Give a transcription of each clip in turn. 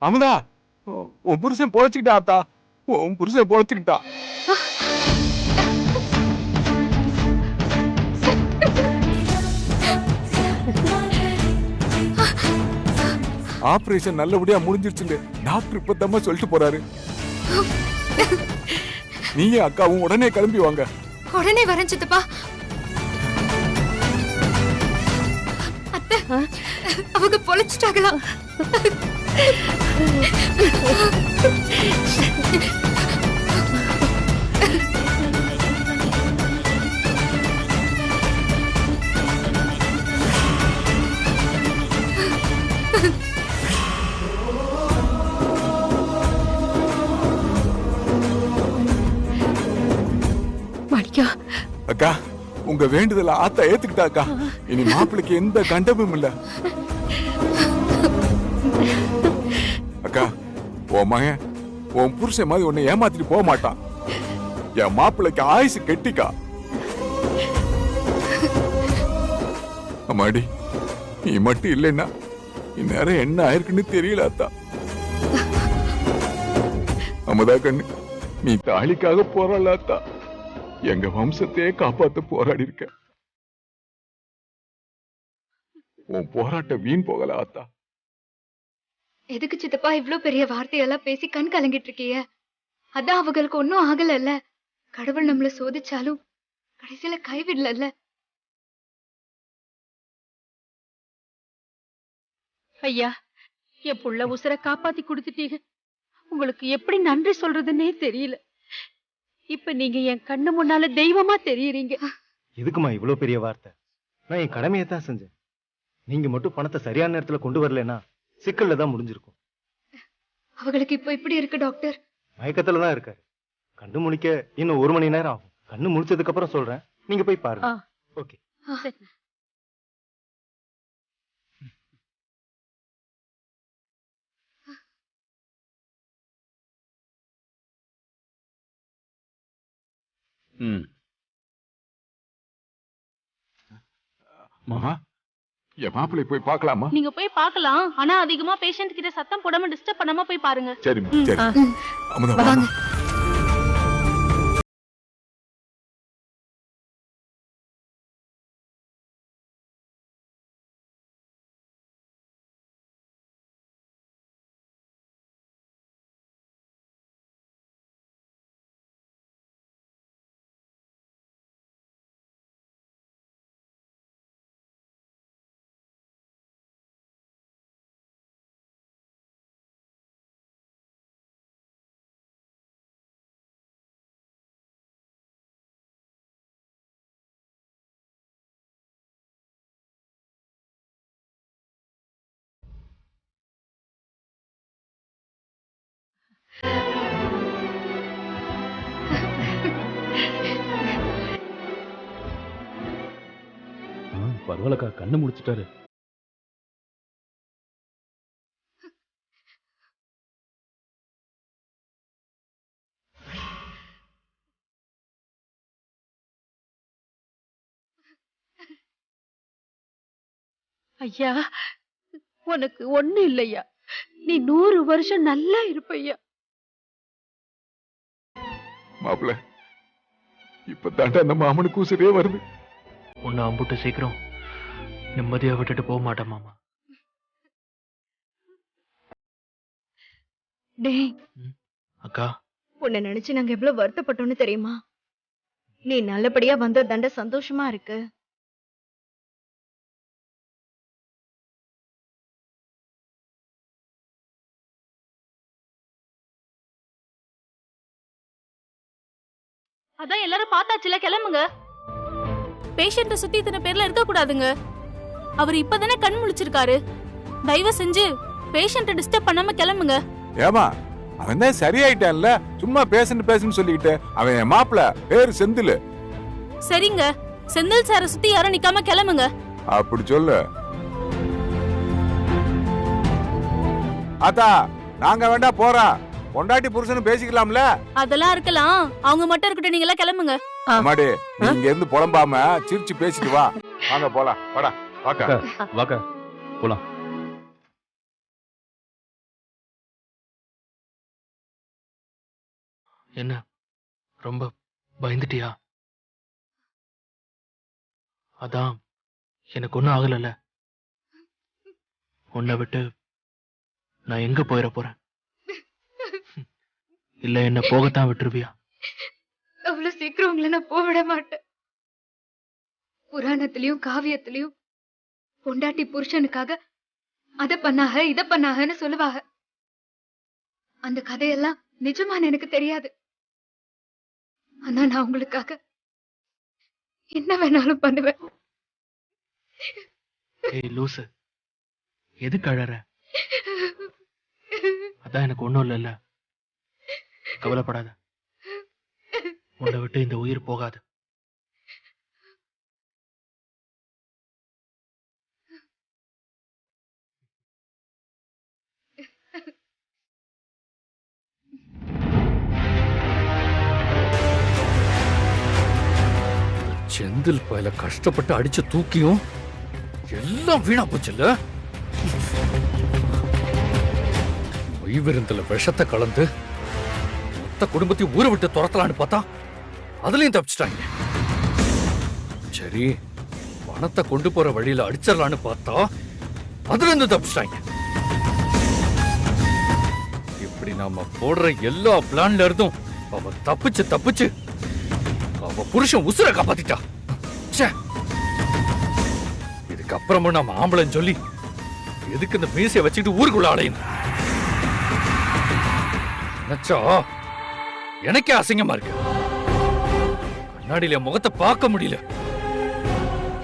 அமுதா, உன் புருஷன் பொழைச்சுக்கிட்டா ஆத்தா. உன் புருஷன் பொழைச்சுக்கிட்டா. ஆபரேஷன் நல்லபடியா முடிஞ்சிருச்சு. டாக்டர் இப்பதாம்மா சொல்லிட்டு போறாரு. நீயே அக்காவும் உடனே கிளம்பி வாங்க. உடனே வரேன் சித்தப்பா. அத்தை, அவங்க பொழைச்சிட்டாங்களா? மாணிக்கா, அக்கா, உங்க வேண்டுதல ஆத்தா ஏத்துக்கிட்டா அக்கா. இனி மாப்பிளைக்கு எந்த கண்டமும் இல்ல. அக்கா, உன் மகன் உன் புருஷன் மாதிரி உன்னை ஏமாத்திட்டு போக மாட்டான். என் மாப்பிளைக்கு ஆயுசு கெட்டிக்கா. அம்மாடி, நீ மட்டும் இல்லைன்னா இந்நேரம் என்ன ஆயிருக்குன்னு தெரியல அத்தா. அமுதா கண்ணு, நீ தாலிக்காக போறல அத்தா. எங்க வம்சத்தையே காப்பாத்த போராடி இருக்க. உன் போராட்டம் வீண் போகல ஆத்தா. எதுக்கு சித்தப்பா இவ்ளோ பெரிய வார்த்தையெல்லாம் பேசி கண் கலங்கிட்டு இருக்கீங்க? அதான் அவங்களுக்கு ஒன்னும் ஆகலல்ல. கடவுள் நம்மள சோதிச்சாலும் கடைசியில கைவிடல. ஐயா, என் புள்ள உசுர காப்பாத்தி கொடுத்துட்டீங்க. உங்களுக்கு எப்படி நன்றி சொல்றதுன்னே தெரியல. இப்ப நீங்க என் கண்ணு முன்னால தெய்வமா தெரியுறீங்க. எதுக்குமா இவ்வளவு பெரிய வார்த்தை? நான் என் கடமையை தான் செஞ்சேன். நீங்க மட்டும் பணத்தை சரியான நேரத்துல கொண்டு வரலன்னா சிக்கல்ல தான் முடிஞ்சிருக்கும். அவங்களுக்கு இப்ப இப்படி இருக்கு டாக்டர். மயக்கத்துல தான் இருக்காரு. கண்ணு முழிக்க இன்னும் 1 மணி நேரம் ஆகும். கண்ணு முழிச்சதுக்கு அப்புறம் சொல்றேன், நீங்க போய் பாருங்க. ஓகே. சரி. மாமா, என் மாப்பிள்ளை போய் பார்க்கலாமா? நீங்க போய் பார்க்கலாம். ஆனா அதிகமா பேஷண்ட் கிட்ட சத்தம் போடாம டிஸ்டர்ப் பண்ணாம போய் பாருங்க. சரி சரி. அமுதா வாங்க. பரவாயில்லக்கா, கண்ணு முடிச்சிட்டாரு. ஐயா, உனக்கு ஒண்ணு இல்லையா. நீ 100 வருஷம் நல்லா இருப்பையா. மாப்பிள்ளை, இப்ப தாண்டா அந்த மாமனுக்கு உசுரே வருது. உன்னை அம்புட்டு சீக்கிரம் நிம்மதியா விட்டுட்டு போக மாட்டேன் மாமா. டேய் அக்கா, உன்னை நினைச்சு நாங்க எவ்வளவு வருத்தப்பட்டோம்னு தெரியுமா? நீ நல்லபடியா வந்த தண்ட சந்தோஷமா இருக்கு. அதான் எல்லாரும் பார்த்தாச்சுல, கிளம்புங்க. பேஷண்ட சுத்தி இத்தனை பேர்ல இருக்க கூடாதுங்க. அவர் இப்பதானே கண் முழிச்சிருக்காரு. தயவு செஞ்சு பேஷண்ட டிஸ்டர்ப் பண்ணாம கிளம்புங்க. ஏமா, அவன் தான் சரியாயிட்டான்ல. சும்மா பேசுன்னு சொல்லிக்கிட்டு. அவன் என் மாப்பிள்ளை, பேரு செந்தில். சரிங்க, செந்தில் சார சுத்தி யாரும் நிக்காம கிளம்புங்க. அப்படி சொல்லு ஆத்தா. நாங்க வேண்டா போறோம். பொண்டாட்டி புருஷனும் பேசிக்கலாம்ல. அதெல்லாம் இருக்கலாம், அவங்க மட்டும் இருக்கட்டும். நீங்க எல்லாம் கிளம்புங்க. அம்மாடி, நீங்க இருந்து புலம்பாம சிரிச்சு பேசிட்டு வா. வாங்க போலாம். வாடா வாக்கா. வாக்கா போலாம். என்ன ரொம்ப பயந்துட்டியா? அதான் எனக்கு ஒன்றும் ஆகலல்ல. உன்னை விட்டு நான் எங்க போயிட போறேன்? இல்ல என்ன போகத்தான் விட்டுருவியா? அவ்வளவு சீக்கிரம் உங்களை நான் போவிட மாட்டேன். புராணத்திலயும் காவியத்திலயும் பொண்டாட்டி புருஷனுக்காக அத பண்ணாக இத பண்ணாகன்னு சொல்லுவாங்க. அந்த கதையெல்லாம் நிஜமான எனக்கு தெரியாது. ஆனா நான் உங்களுக்காக என்ன வேணாலும் பண்ணுவேன். ஏய் லூசு, எதுக்கு அழற? அதான் எனக்கு ஒண்ணும் இல்லைல்ல. கவலைப்படாத, உன்னை விட்டு இந்த உயிர் போகாது. செந்தில் பயல கஷ்டப்பட்டு அடிச்சு தூக்கியும் எல்லாம் வீணா போச்சுல்ல. விருந்தில விஷத்தை கலந்து மொத்த குடும்பத்தையும் ஊரை விட்டு துரத்தலான்னு பார்த்தா அதுலயும் தப்பிச்சிட்டாங்க. சரி, பணத்தை கொண்டு போற வழியில அடிச்சிடலான்னு பார்த்தா அதுல இருந்து தப்பிச்சிட்டாங்க. இப்படி நாம போடுற எல்லா பிளான்ல இருந்தும் அவ தப்பிச்சு அவ புருஷன் உசுர காப்பாத்திட்டா. இதுக்கப்புறமும் நம்ம ஆம்பளைன்னு சொல்லி எதுக்கு இந்த மீசையை வச்சுக்கிட்டு ஊருக்குள்ள அலையணும்? நினைச்சா எனக்கே அசிங்கமா இருக்கு. கண்ணாடியில முகத்தை பார்க்க முடியல.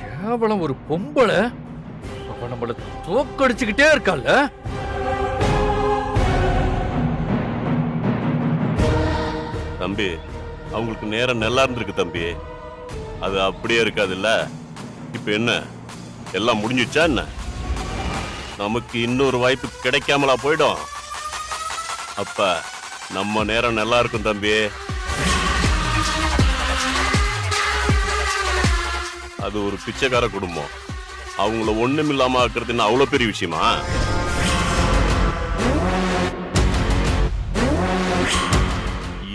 கேவலம் ஒரு பொம்பளை அவ நம்மள தோக்கடிச்சுக்கிட்டே இருக்கால. தம்பி, அவங்களுக்கு நேரம் நல்லா இருந்திருக்கு தம்பி. அது அப்படியே இருக்காதுல்ல. இப்ப என்ன எல்லாம் முடிஞ்சிச்சா என்ன? நமக்கு இன்னொரு வாய்ப்பு கிடைக்காமலா போயிடும். அப்ப நம்ம நேரம் நல்லா இருக்கும் தம்பி. அது ஒரு பிச்சைக்கார குடும்பம். அவங்கள ஒண்ணும் இல்லாம ஆக்குறது அவ்வளவு பெரிய விஷயமா?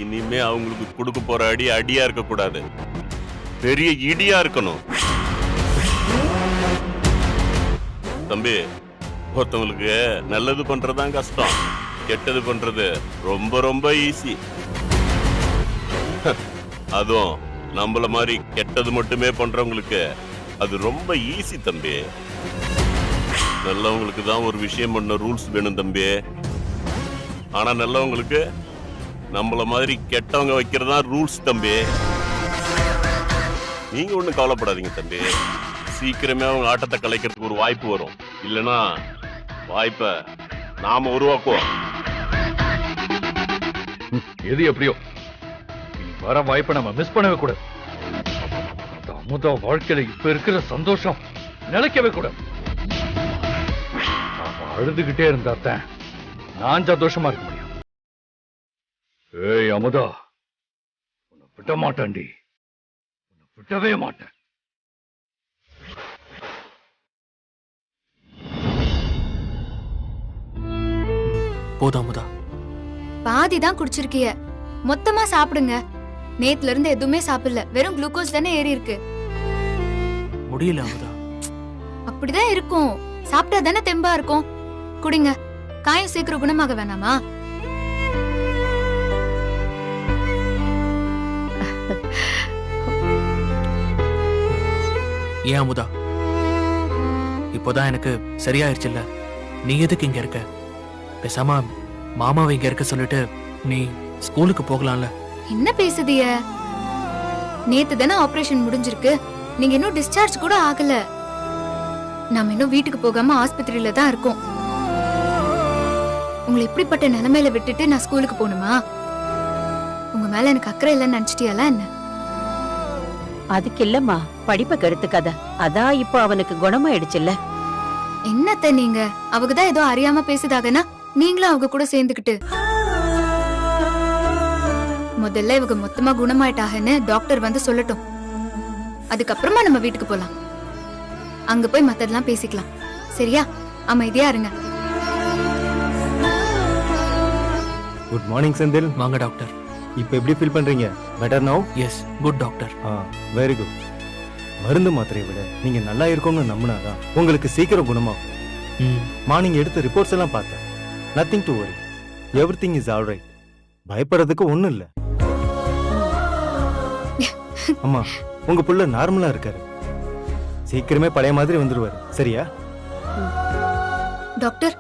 இனிமே அவங்களுக்கு கொடுக்க போற அடியா இருக்க கூடாது, பெரிய இடியா இருக்கணும் தம்பி. ஒருத்தவங்களுக்கு நல்லது பண்றதுதான் கஷ்டம், கெட்டது பண்றது ரொம்ப ரொம்ப ஈஸி. அதுவும் நம்மள மாதிரி கெட்டது மட்டுமே பண்றவங்களுக்கு அது ரொம்ப ஈஸி தம்பி. நல்லவங்களுக்கு தான் ஒரு விஷயம் பண்ண ரூல்ஸ் வேணும் தம்பி. ஆனா நல்லவங்களுக்கு நம்மள மாதிரி கெட்டவங்க வைக்கிறதா ரூல்ஸ் தம்பி. நீங்க ஒண்ணும் கவலைப்படாதீங்க தம்பி. சீக்கிரமே அவங்க ஆட்டத்தை கலைக்கிறதுக்கு ஒரு வாய்ப்பு வரும். இல்லைன்னா வாய்ப்பை நாம உருவாக்குவோம். எது எப்படியோ வர வாய்ப்பை நம்ம மிஸ் பண்ணவே கூடாது. அந்த அமுதா வாழ்க்கையில இப்ப இருக்கிற சந்தோஷம் நிலைக்கவே கூடாது. அழுதுகிட்டே இருந்தாத்தான் நான் சந்தோஷமா இருக்க முடியும். ஏய் அமுதா, உன்னை விட மாட்டேன்டி, உன்னை விடவே மாட்டேன். போதா அமுதா? பாதி தான் குடிச்சிருக்கிய, மொத்தமா சாப்பிடுங்க. நேத்துல இருந்து எதுவுமே சாப்பிடல, வெறும் குளுக்கோஸ் தானே ஏறி இருக்கு. முடியல அமுதா. அப்படிதான் இருக்கும், சாப்பிட்டா தானே தெம்பா இருக்கும். குடிங்க, காயம் சீக்கிரம் குணமாக வேணாமா? ஏன் அமுதா, இப்போதான் எனக்கு சரியாயிருச்சுல்ல, நீ எதுக்கு இங்க இருக்க? பேசாம மாமாவை இங்க இருக்க சொல்லிட்டு நீ ஸ்கூலுக்கு போகலாம்ல. என்ன பேசுதிய? நேத்து தானே ஆபரேஷன் முடிஞ்சிருக்கு, நீங்க இன்னும் டிஸ்சார்ஜ் கூட ஆகல. நாம இன்னும் வீட்டுக்கு போகாம ஆஸ்பத்திரியில தான் இருக்கோம். உங்களை இப்படிப்பட்ட நிலைமையில விட்டுட்டு நான் ஸ்கூலுக்கு போகணுமா? உங்க மேல எனக்கு அக்கறை இல்லைன்னு நினைச்சிட்டியால என்ன? அதுக்கு இல்லம்மா, படிப்பை கெடுத்துக்காத. அதான் இப்போ அவனுக்கு குணமாயிடுச்சுல்ல. என்னத்த நீங்க, அவங்கதான் ஏதோ அறியாம பேசுதாகனா நீங்களும் அவங்க கூட சேர்ந்துக்கிட்டு. முதல்ல இவங்க மொத்தமா குணமாயிட்டாகன்னு டாக்டர் வந்து சொல்லட்டும், அதுக்கப்புறமா நம்ம வீட்டுக்கு போலாம். அங்க போய் மத்ததெல்லாம் பேசிக்கலாம், சரியா? அமைதியா இருங்க. Good morning Senthil. வாங்க டாக்டர். இப்போ எப்படி ஃபீல் பண்றீங்க? Better now? Yes, good doctor. Very good. மருந்து மாத்திரையை விட நீங்க நல்லா இருக்கும்னு நம்பினாதான் உங்களுக்கு சீக்கிரம் குணமாகும். மார்னிங் எடுத்த ரிப்போர்ட்ஸ் எல்லாம் பார்த்தேன். Nothing to worry, everything is all right. பயப்படுறதுக்கு ஒண்ணும் இல்ல. அம்மா, உங்க புள்ள நார்மலா இருக்காரு. சீக்கிரமே பழைய மாதிரி வந்துருவாரு. சரியா? டாக்டர்,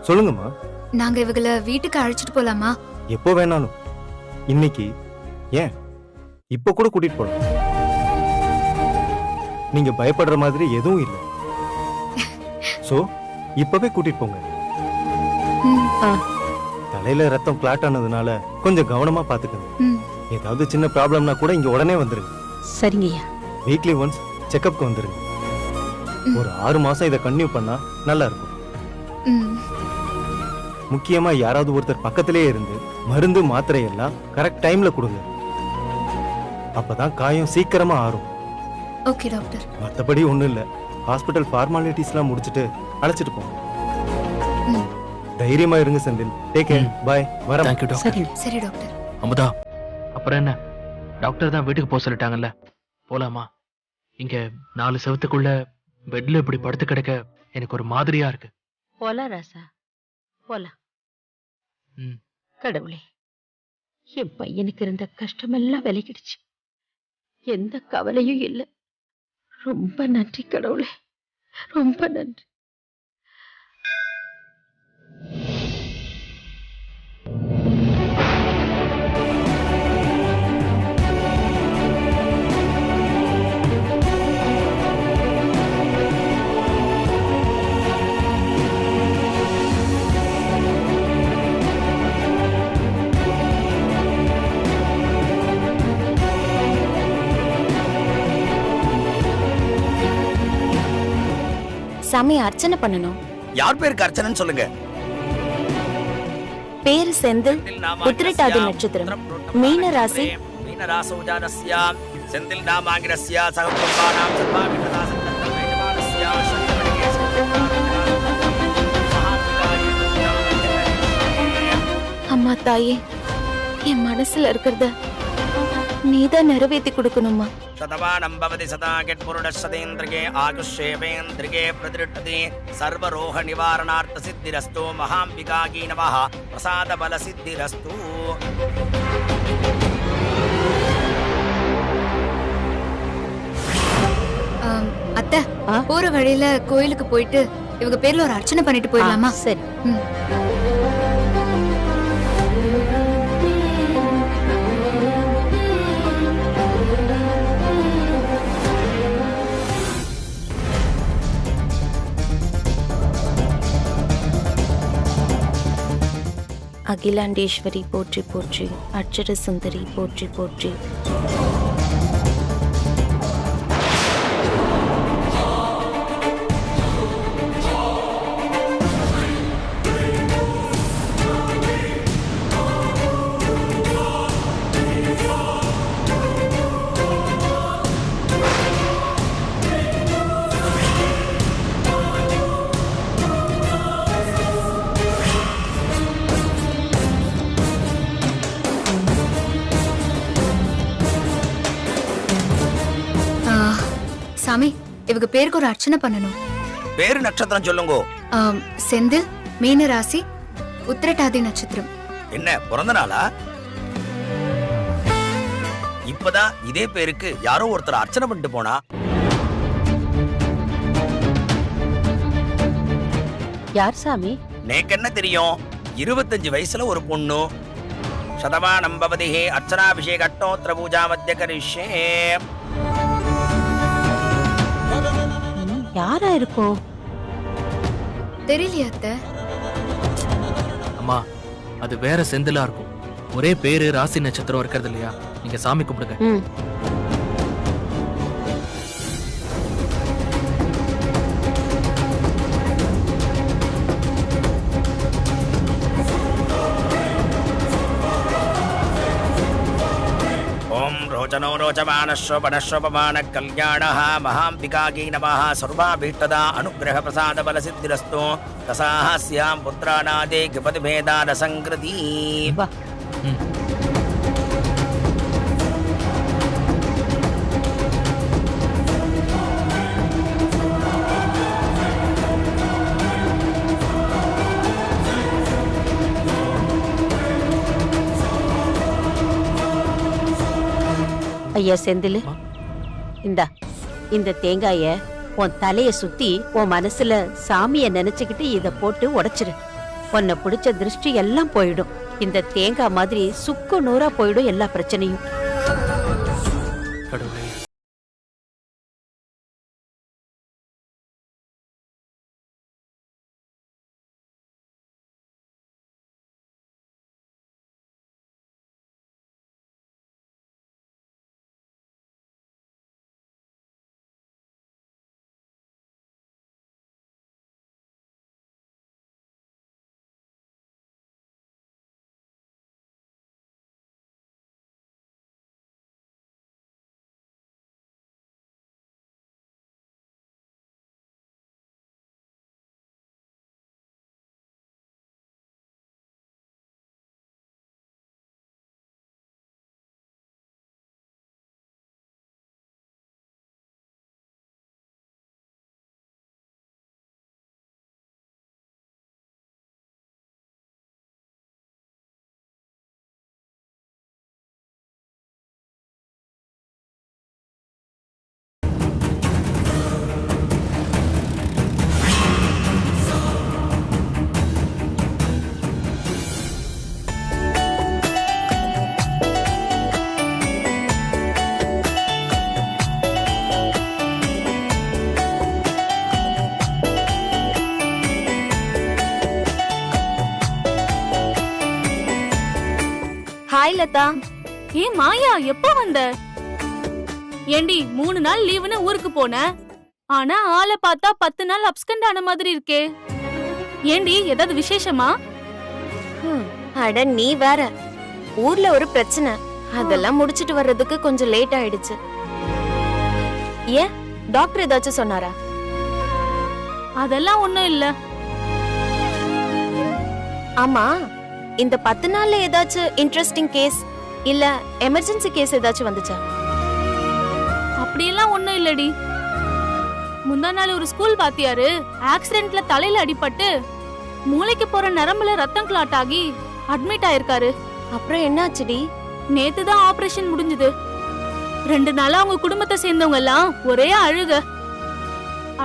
சொல்லுங்கம்மா. நாங்க இவங்கள வீட்டுக்கு அழைச்சிட்டு போலாமா? எப்போ வேணாலும். இன்னைக்கு ஏன் இப்ப கூட கூட்டிட்டு போலாம். நீங்க பயப்படுற மாதிரி எதுவும் இல்லை. சோ இப்பவே கூட்டிட்டு போங்க. தலையில ரத்தம் கிளாட் ஆனதுனால கொஞ்சம் கவனமா பாத்துக்கங்க. ஏதாவது சின்ன ப்ராப்ளம்னா கூட இங்க உடனே வந்துருங்க. சரிங்கய்யா. வீக்லி ஒன்ஸ் செக்அப்க்கு வந்துருங்க. ஒரு 6 மாசம் இதை கன்டினியூ பண்ணா நல்லா இருக்கும். முக்கியமா யாராவது ஒருத்தர் பக்கத்திலே இருந்து மருந்து மாத்திரை எல்லாம் கரெக்ட் டைம்ல கொடுங்க. அப்பதான் காயம் சீக்கிரமா ஆறும். Okay doctor. மத்தபடி ஒண்ணும் இல்ல. ஹாஸ்பிடல் ஃபார்மாலிட்டிஸ் எல்லாம் முடிச்சிட்டு அழைச்சிட்டு போங்க. தைரியமா இருங்க செந்தில். Take care. பை. வரேன். Thank you doctor. சரி சரி டாக்டர். அமுதா, அப்புறம் என்ன? டாக்டர் தான் வீட்டுக்கு போக சொல்லிட்டாங்கல்ல, போலாமா? இங்க 4 செவத்துக்குள்ள பெட்ல இப்படி படுத்து கிடக்க எனக்கு ஒரு மாதிரியா இருக்கு. போலாம் ராசா, போலாம். கடவுளே, என் பையனுக்கு இருந்த கஷ்டமெல்லாம் விலகிடுச்சு. எந்த கவலையும் இல்லை. ரொம்ப நன்றி கடவுளே, ரொம்ப நன்றி. சாமி, அர்ச்சனை பண்ணணும். யார் பேருக்கு அர்ச்சனைன்னு சொல்லுங்க. பேரு செந்தில், உத்திரட்டாதி நட்சத்திரம், மீன ராசி. மீன ராசௌஜானஸ்ய செந்தில் நாமாங்கிரஸ்ய சககுடும்பானாம் சர்வாவிததாசன்னத்வைஜமானஸ்ய அம்மா தாயே, என் மனசுல இருக்கிறத நீதான் நிறைவேற்றி கொடுக்கணுமா? சதவானம் பவதி சதா கெட்புருடசதேந்திரிகே ஆகுஷேவேந்திரிகே பிரதிருட்டதி சர்வரோக நிவாரணார்த்த சித்திரஸ்து மகாம்பிகாகி நமஹ பிரசாத பல சித்திரஸ்து. அத்தை, போற வழியில கோயிலுக்கு போயிட்டு இவங்க பேர்ல ஒரு அர்ச்சனை பண்ணிட்டு போயிடலாமா? சரி. அகிலாண்டேஸ்வரி போற்றி போற்றி, அட்சர சுந்தரி போற்றி போற்றி. சாமி, இவங்க பேருக்கு ஒரு அர்ச்சனை பண்ணணும். பேரு நட்சத்திரம் சொல்லுங்க. செந்தில், மீன ராசி, உத்திரட்டாதி நட்சத்திரம். என்ன பிறந்த நாளா? இப்பதான் இதே பேருக்கு யாரோ ஒருத்தர் அர்ச்சனை பண்ணிட்டு போனா. யார் சாமி? நேக்கு என்ன தெரியும்? 25 வயசுல ஒரு பொண்ணு. சதமானம் பவதி அர்ச்சனாபிஷேக அட்டோத்திர பூஜா மத்திய கரிஷ்யே. யாரா இருக்கும்? தெரியலையா அத்தை? அம்மா, அது வேற செந்திலா இருக்கும். ஒரே பேரு ராசி நட்சத்திரம் இருக்கிறது இல்லையா? நீங்க சாமி கும்பிடுங்க. रोचनो रोचमानश्वपनश्वपमान कल्याणः महाम्बिकायै नमः सर्वाभीष्टदा अनुग्रह प्रसाद बल सिद्धिरस्तु तसास्यां पुत्रानादे कृपतिभेदान संकृति. ஐயா செந்தில், இந்த தேங்காய உன் தலைய சுத்தி உன் மனசுல சாமிய நினைச்சுக்கிட்டு இத போட்டு உடைச்சிரு. உன்னை பிடிச்ச திருஷ்டி எல்லாம் போயிடும். இந்த தேங்காய் மாதிரி சுக்கு நூறா போயிடும் எல்லா பிரச்சனையும். கடவுளே. ஹாய் லதா. ஏன் மாயா, எப்போ வந்த? ஏண்டி 3 நாள் லீவுன்னு ஊருக்கு போன, ஆனா ஆளை பார்த்தா 10 நாள் அப்ஸ்கண்ட் ஆன மாதிரி இருக்கே. ஏண்டி, ஏதாவது விசேஷமா? அட நீ வேற, ஊர்ல ஒரு பிரச்சனை, அதெல்லாம் முடிச்சிட்டு வர்றதுக்கு கொஞ்சம் லேட் ஆயிடுச்சு. ஏன், டாக்டர் ஏதாச்சும் சொன்னாரா? அதெல்லாம் ஒண்ணும் இல்ல. ஆமா, இந்த 10 நாள்ல ஏதாச்சும் இன்ட்ரெஸ்டிங் கேஸ் இல்ல எமர்ஜென்சி கேஸ் ஏதாச்சும் வந்துச்சா? அப்படியெல்லாம் ஒண்ணும் இல்லடி. முந்தா நாள் ஒரு ஸ்கூல் வாத்தியாரு ஆக்சிடென்ட்ல தலையில அடிபட்டு மூளைக்கு போற நரம்புல ரத்தம் கிளாட் ஆகி அட்மிட் ஆயிருக்காரு. அப்புறம் என்னாச்சுடி? நேத்து தான் ஆபரேஷன் முடிஞ்சது. 2 நாளா அவங்க குடும்பத்தை சேர்ந்தவங்க எல்லாம் ஒரே அழுக.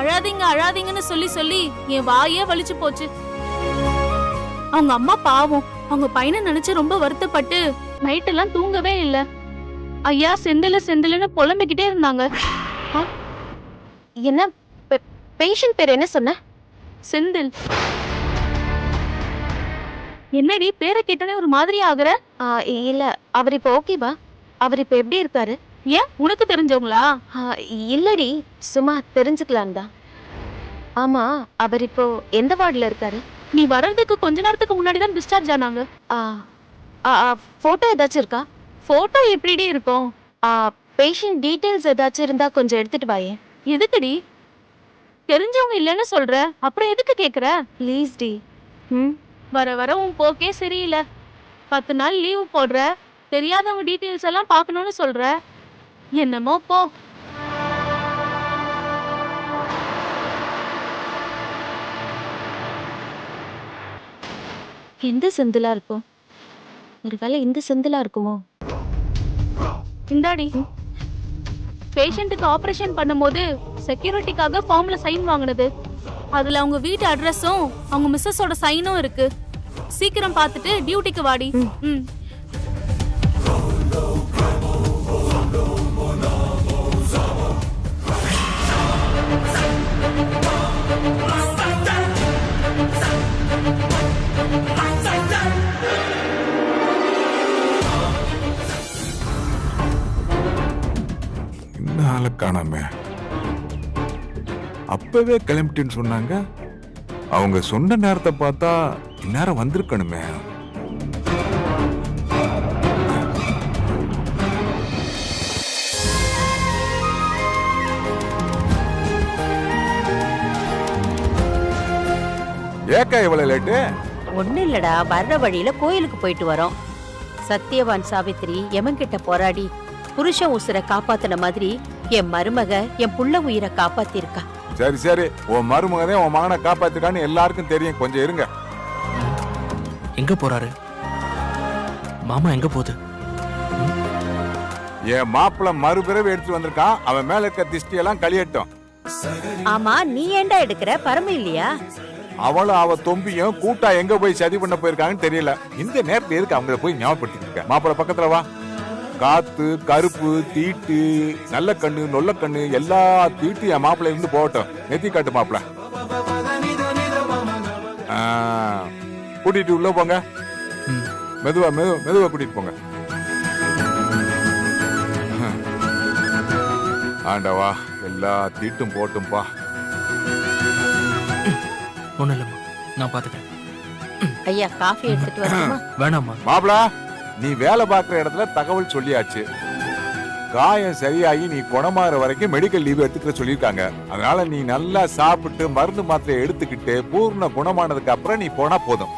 அழாதீங்க அழாதீங்கன்னு சொல்லி சொல்லி என் வாயே வலிச்சு போச்சு. அவங்க அம்மா பாவம், அவங்க பையனை நினைச்சு ரொம்ப வருத்தப்பட்டு நைட் எல்லாம் தூங்கவே இல்ல. ஐயா செந்தில செந்திலன்னு புலம்பிக்கிட்டே இருந்தாங்க. என்ன பேஷண்ட் பேர் என்ன சொன்ன? செந்தில். என்னடி பேரை கேட்டனே ஒரு மாதிரி ஆகுற? இல்ல, அவர் இப்ப ஓகேவா? அவர் இப்ப எப்படி இருக்காரு? ஏன், உனக்கு தெரிஞ்சவங்களா? இல்லடி, சும்மா தெரிஞ்சுக்கலாம் தான். ஆமா, அவர் இப்போ எந்த வார்டுல இருக்காரு? நீ வர்றதுக்கு கொஞ்ச நேரத்துக்கு முன்னாடி தான் டிஸ்சார்ஜ் ஆனாங்க. போட்டோ ஏதாச்சும் இருக்கா? போட்டோ எப்படிடி இருக்கும்? பேஷண்ட் டீடைல்ஸ் ஏதாச்சும் இருந்தா கொஞ்சம் எடுத்துட்டு வாயே. எதுக்குடி? தெரிஞ்சவங்க இல்லைன்னு சொல்ற, அப்புறம் எதுக்கு கேக்குற? ப்ளீஸ் டி. வர வர உன் போக்கே சரியில்லை. 10 நாள் லீவு போடுற, தெரியாதவங்க டீடைல்ஸ் எல்லாம் பார்க்கணும்னு சொல்ற. என்னமோ போ. எந்த செந்திலா இருக்கும்? ஒருவேளை இந்த செந்திலா இருக்குமோ? இந்தாடி, பேஷண்ட்டுக்கு ஆபரேஷன் பண்ணும்போது செக்யூரிட்டிக்காக ஃபார்ம்ல சைன் வாங்கினது. அதுல அவங்க வீட்டு அட்ரஸும் அவங்க மிஸ்ஸஸோட சைனும் இருக்கு. சீக்கிரம் பார்த்துட்டு டியூட்டிக்கு வாடி. ஆளை காணாம. அப்பவே கிளம்பிட்டுன்னு சொன்னாங்க. அவங்க சொன்ன நேரத்தை பார்த்தா இந்நேரம் வந்திருக்கணுமே. ஏக்கா இவ்வளவு லேட்டு? ஒண்ணு இல்லடா, வர்ற வழியில கோயிலுக்கு போயிட்டு வரோம். சத்தியவான் சாவித்திரி எமன்கிட்ட போராடி புருஷன் உசுரை காப்பாத்தின மாதிரி என் மருமக என் புள்ள உயிரை காப்பாத்திருக்கா. சரி சரி, உன் மருமகனே உன் மகனை காப்பாத்திருக்கான்னு எல்லாருக்கும் தெரியும். கொஞ்சம் இருங்க. எங்க போறாரு மாமா? எங்க போகுது? என் மாப்பிள்ள மறுபிறவி எடுத்து வந்திருக்கான். அவன் மேல இருக்க திஷ்டி எல்லாம் கழியட்டும். ஆமா, நீ ஏண்டா எடுக்கிற? பரம இல்லையா? அவளும் அவ தொம்பியும் கூட்டா எங்க போய் சதி பண்ண போயிருக்காங்கன்னு தெரியல. இந்த நேரத்துல எதுக்கு அவங்கள போய் ஞாபகப்படுத்திட்டு இருக்க? மாப்பிள்ள பக்கத்துல வா. காத்து, கருப்பு, தீட்டு, நல்ல கண்ணு, நொல்ல கண்ணு எல்லா தீட்டு என் மாப்பிள்ள இருந்து போகட்டும். நெத்தி காட்டு மாப்பிள்ள. கூட்டிட்டு உள்ள போங்க. மெதுவா மெதுவா கூட்டிட்டு போங்க. ஆண்டவா, எல்லா தீட்டும் போட்டும்பா. ஒண்ணும் இல்லம்மா, நான் பாத்துக்கிறேன். ஐயா, காஃபி எடுத்துட்டு வரணுமா? வேணாம்மா. மாப்பிள, நீ வேலை பார்க்குற இடத்துல தகவல் சொல்லியாச்சு. காயம் சரியாகி நீ குணமாற வரைக்கும் மெடிக்கல் லீவ் எடுத்துக்க சொல்லியிருக்காங்க. அதனால நீ நல்லா சாப்பிட்டு மருந்து மாத்திரை எடுத்துக்கிட்டு பூர்ண குணமானதுக்கு அப்புறம் நீ போனா போதும்.